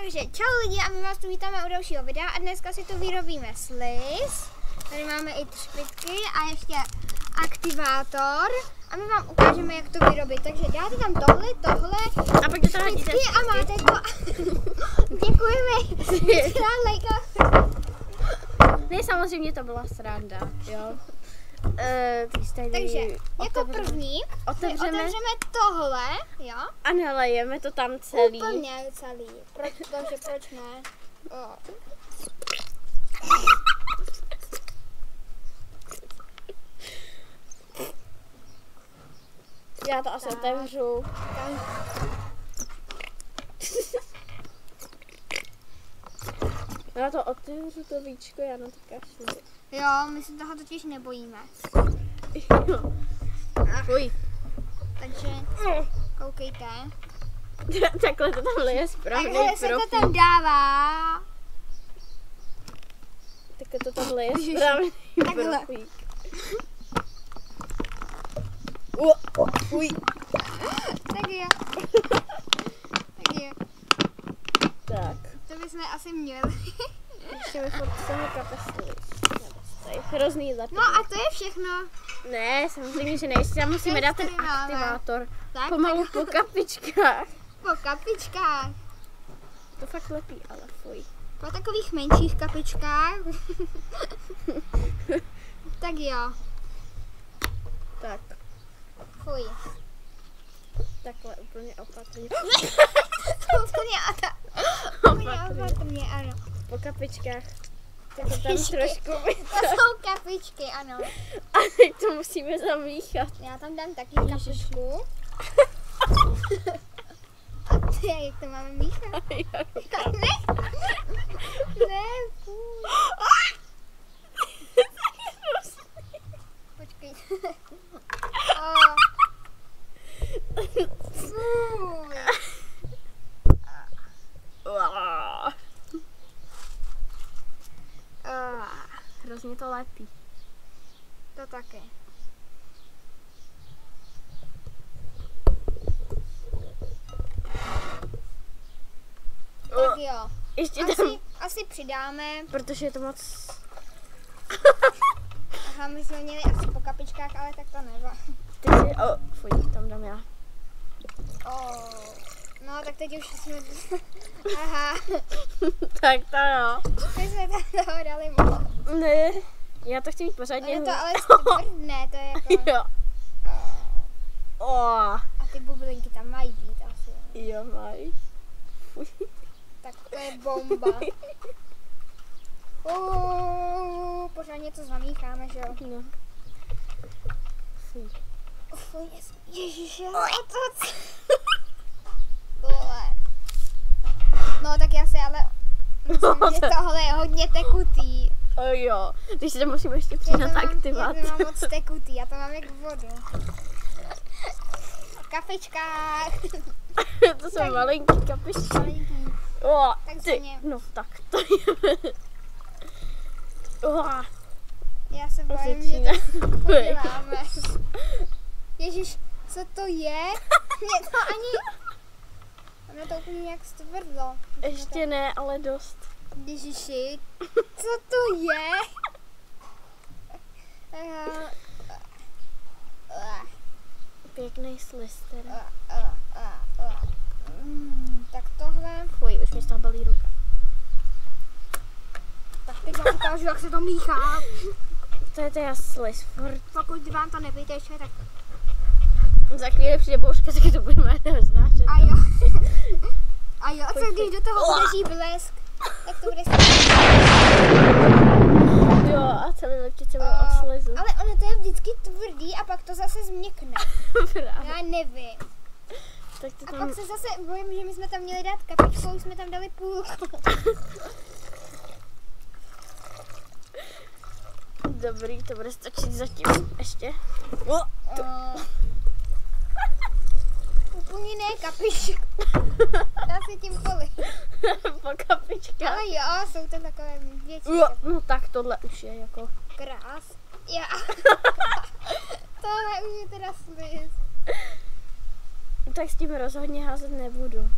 Takže čau lidi a my vás tu vítáme u dalšího videa a dneska si tu vyrobíme sliz. Tady máme i třpytky a ještě aktivátor a my vám ukážeme, jak to vyrobit. Takže dáte tam tohle a pak to třpytky a máte to. Děkujeme. Ne, samozřejmě to byla sranda, jo. Takže jako první otevřeme tohle, jo? A nalejeme to tam celý. Úplně celý. Proč ne? Oh. Já to asi otevřu. Já to otevřu, to víčko, já na to kašlu. Jo, my se toho totiž nebojíme. Fuj. Takže koukejte. Takhle to tam je správný profík. Takhle se to tam dává. Takhle to tam je správný profík. Fuj. Tak jo. Tak. To bychom asi měli. Ještě mi furt z toho kapesli. Hrozný zapít. No a to je všechno. Ne, samozřejmě, že ne. Ještě tam musíme dát ten aktivátor. Tak, pomalu po kapičkách. Po kapičkách. To fakt lepí, ale fuj. Po takových menších kapičkách. Tak jo. Tak. Fuj. Takhle úplně opatrně. Úplně opatrně, ano. Po kapičkách. Tak to tam trošku To jsou kapičky, ano. A teď to musíme zamíchat. Já tam dám taky kapičku. A ty, jak to máme míchat? Ne, fuj. Počkej. Fuj. Hrozně to lepí. To taky. Tak jo. Ještě tam. Asi přidáme. Protože je to moc. Aha, my jsme měli asi po kapičkách, ale tak to neva. Fuj, tam dám já. No, tak teď už jsme... Aha. Tak to jo. My jsme tam toho dali moc. Ne, já to chci mít pořádně. No to ale stvrdné, to je jako... Jo. A ty bublinky tam mají být asi. Jo, mají. Fuj. Tak to je bomba. Pořád něco zamícháme, že jo? No. Fuj. Fuj, ježiši, No tak já si ale myslím, že tohle je hodně tekutý. Jo, když se musíme ještě přidat aktivátor. Já to mám moc tekutý, já to mám jak vodu. Kapička. To jsou malinký kapičky. No tak to je. Já se bojím, že to uděláme. Ježiš, co to je? Mě to ani... Ono to úplně nějak stvrdlo. Ještě ne, ale dost. Ježiši, co to je? Pěkný sliz teda. Tak tohle... Fuj, už mi z toho bolí ruka. Tak teď vám ukážu, jak se to míchá. To je teda sliz furt. Pokud vám to nevyteče, tak... Za chvíli přijde bouřka, tak to budeme roznášet. A jo, co když do toho udeří blesk, tak to bude Jo, a celý lepčice bude od slizu. Ale ono to je vždycky tvrdý a pak to zase změkne. Já nevím. Tak to a tam... pak se zase bojím, že my jsme tam měli dát kapičku, už jsme tam dali půlku. Dobrý, to bude stačit zatím ještě. Úplně ne kapičku. Já si tím polím. Po kapičkách. Ale jo, jsou to takové větší. No tak tohle už je jako... Krás. Já. Tohle už je teda sliz. Tak s tím rozhodně házet nebudu.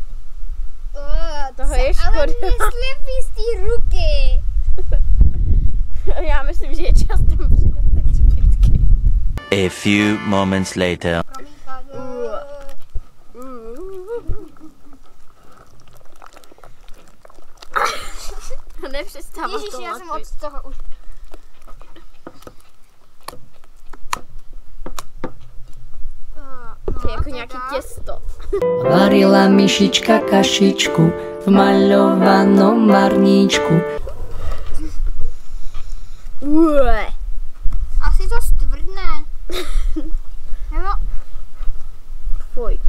toho je Ale škoda. neslepí z té ruky. Já myslím, že je čas tam přidat ty čpitky. A few moments later. Nepřestává Ježiši, to já jsem lapit. od toho už. To je jako nějaký těsto. Varila myšička kašičku v malovanom marníčku. Asi to stvrdne. Nebo, Fuj.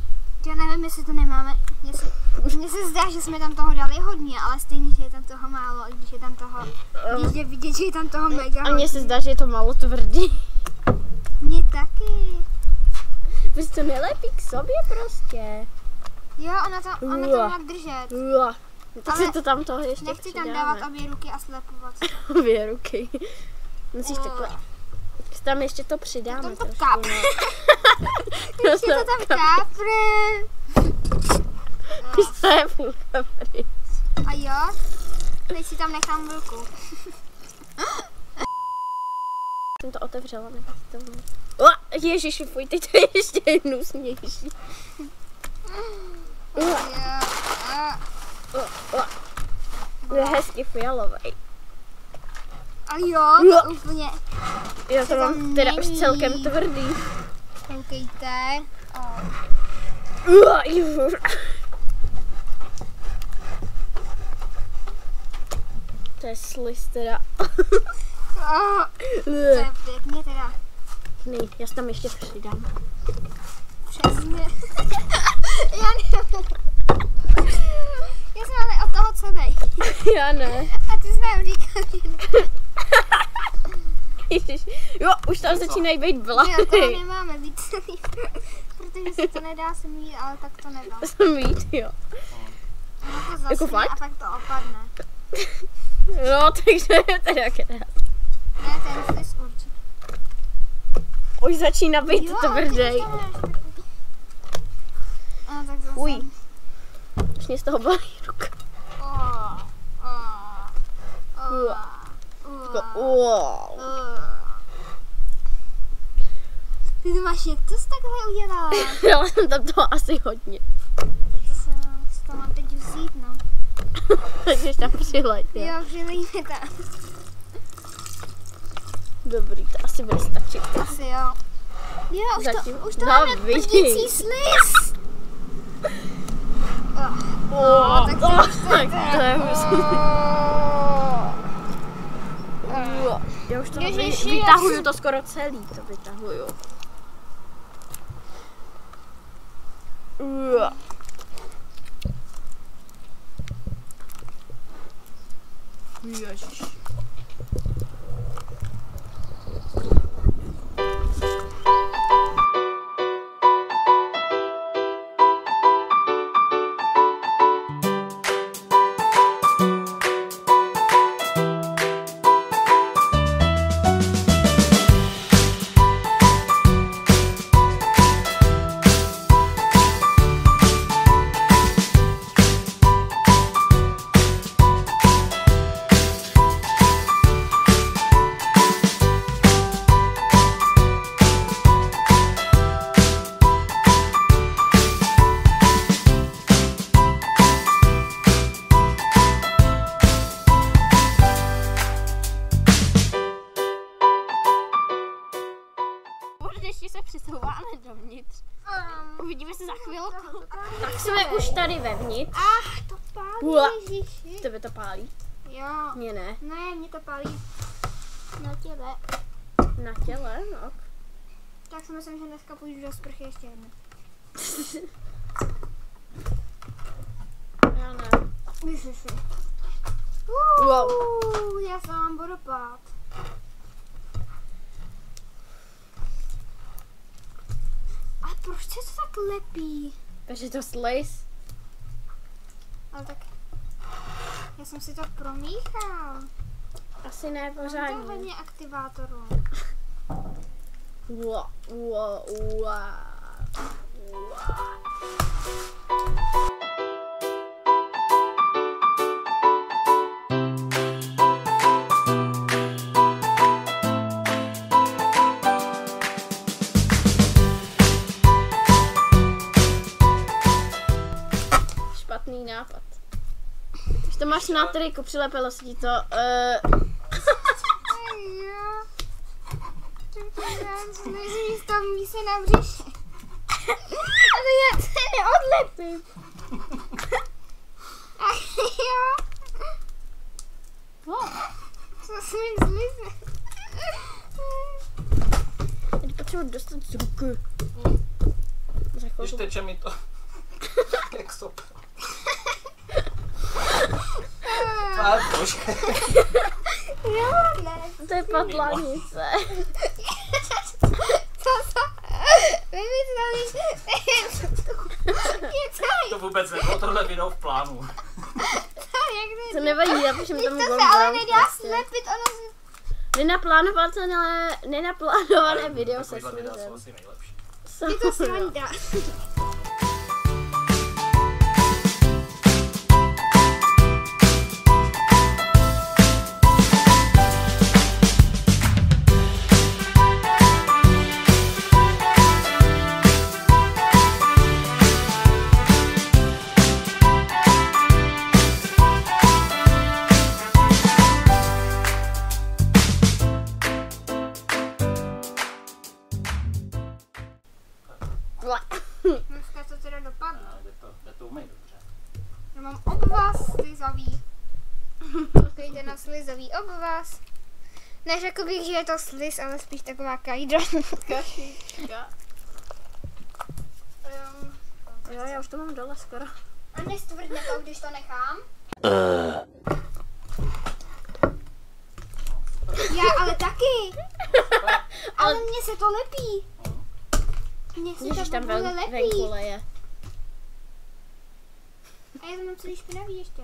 já nevím, jestli to nemáme. Mně se zdá, že jsme tam toho dali hodně, ale stejně, že je tam toho málo, i když je tam toho, když je vidět, že je tam toho mega A mně hodně. se zdá, že je to málo tvrdý. Mně taky. Vy to nelepí k sobě prostě. Jo, ona to má držet. Tak si to tam toho ještě Nechci tam přidáme. dávat obě ruky a slepovat. Obě ruky. Musíš takhle. Tam ještě to přidáme Tam to trošku. kápne. Ještě to tam kápne. To je půlka pryč. A jo, teď si tam nechám ruku. Jsem to otevřela, nechci to... Ježiši, fuj, teď to je ještě hnusnější. Je hezky fialový. A jo, to úplně. Já to mám tam teda už není. celkem tvrdý. Koukejte. To je sliz teda. To je pěkně teda. Ne, já si tam ještě přidám. Přesně. Já nevím. Já jsem ale od toho co dej. Já ne. A ty jsi nám říkal, že ne. Ježiš. Jo, už tam začínají být Jo, to blahý. nemáme víc. Protože se to nedá smít, ale tak to nedá. Smít, jo. Ono to Jako zasne fakt? a pak to opadne. No, takže je teda krát. Ne, ten sliz určitě. Už začíná být Jo, ale ty tvrdý. už tam máš takový. A tak zase. Uj. Už mě z toho bolí ruka. Wow. Ty to máš, jak to jsi takhle udělala? Dala jsem tam toho asi hodně. Tak to se to mám teď vzít, no. Takže tam přiletěl. Jo, přilejme tam. Dobrý, to asi bude stačit. Asi jo. Jo, Zatím. už to No, máme vidíš. prdící sliz. Tak tak to je musím. Já už to Ježiši, vytahuju to skoro celý, to vytahuju. Ježiš. Ještě se přesouváme dovnitř. Uvidíme se za chvilku. Tak jsme už tady vevnitř. To pálí, Ua. ježiši. Tebe to pálí? Jo. Mě ne. Ne, mě to pálí na těle. Na těle? No. Tak si myslím, že dneska půjdu do sprchy ještě jednou. Já ne. Ježiši. Wow. Já se mám vodopád. A proč se to tak lepí? Takže to sliz. Ale tak... Já jsem si to promíchal. Asi ne Mám to pořádně. hodně aktivátorů. Wow, wow, wow. Wow. nápad. Už to máš na triku, přilepilo se ti to. Jo. Neříš, tam mi se na břiše. Ale já se neodlepím. Ach jo. Co se mi zlize? Teď potřebuji dostat z ruky. Když teče mi to jak sop. Počkej. Jo, ne. To je patlanice. Vymysleli. To vůbec nebylo tohle video v plánu. To nevadí, já píšem tomu To se Golden ale Brown nedá prostě. slepit, ono se... Nenaplánované video se Takovýhle videa jsou slizem. asi nejlepší. Je to sranda. Dneska to teda dopadlo. Jde to umej dobře. Já mám obvaz slizavý. Pojďte na slizavý obvaz. Neřekl bych, že je to sliz, ale spíš taková kajdra. Kašička. Jo, já už to mám dole skoro. A nestvrdne to, když to nechám. Já ale taky. Ale mně se to lepí. Mně se Ježiš, to tam vůbec venku lepí. leje. A já to mám celý špinavý ještě.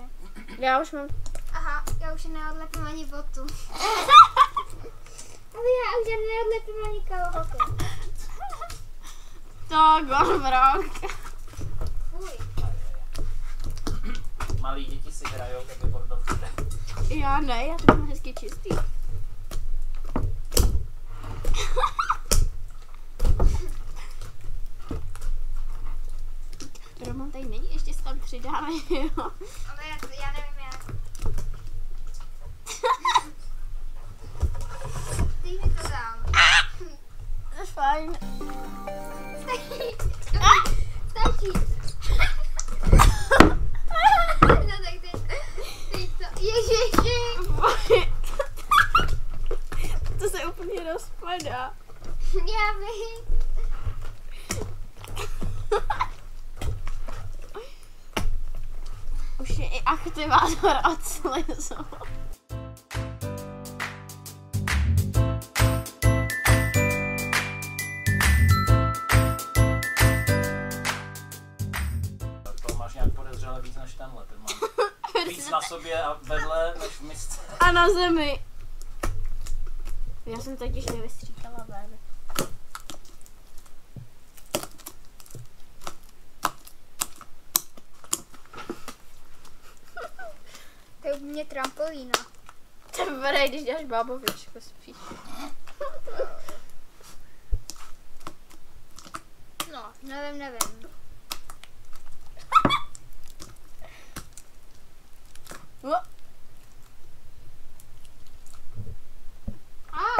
Já už mám. Aha, já už neodlepím ani botu. Ale já už neodlepím ani kalhoty. To Gormrock. Fuj. Malí děti si hrajou, tak je bordel všude. Já ne, já to mám hezky čistý. Roman tady není, ještě se tam přidáme, jo. Ale já nevím jak. Ty mi to dám. Fajn. Stačí. No tak teď to. Ježiši. To se úplně rozpadá. Já vím. Už je i aktivátor od slizu. To máš nějak podezřele víc než tenhle. Ten má víc na sobě a vedle než v misce. A na zemi. Já jsem totiž nevystříkala ven. To je u mě trampolína. To bude, když dáš bábovičku spíš. No, nevím.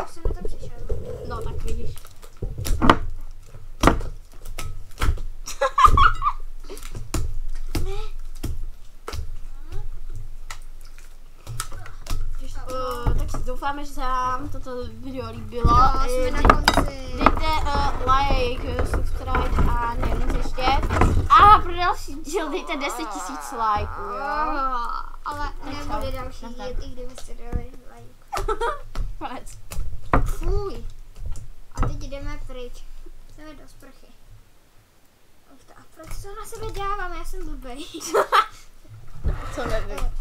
Už jsem na to přišel. No tak vidíš. Tak doufáme, že se vám toto video líbilo. No, jsme na konci. Dejte like, subscribe a nevím ještě. A pro další díl dejte 10 000 lajků, jo? Ale nebude další nazdar. díl, i kdybyste dali like. Konec. Fuj. A teď jdeme pryč. Jdeme do sprchy. A proč to na sebe dávám? Já jsem blbej. Co nevím.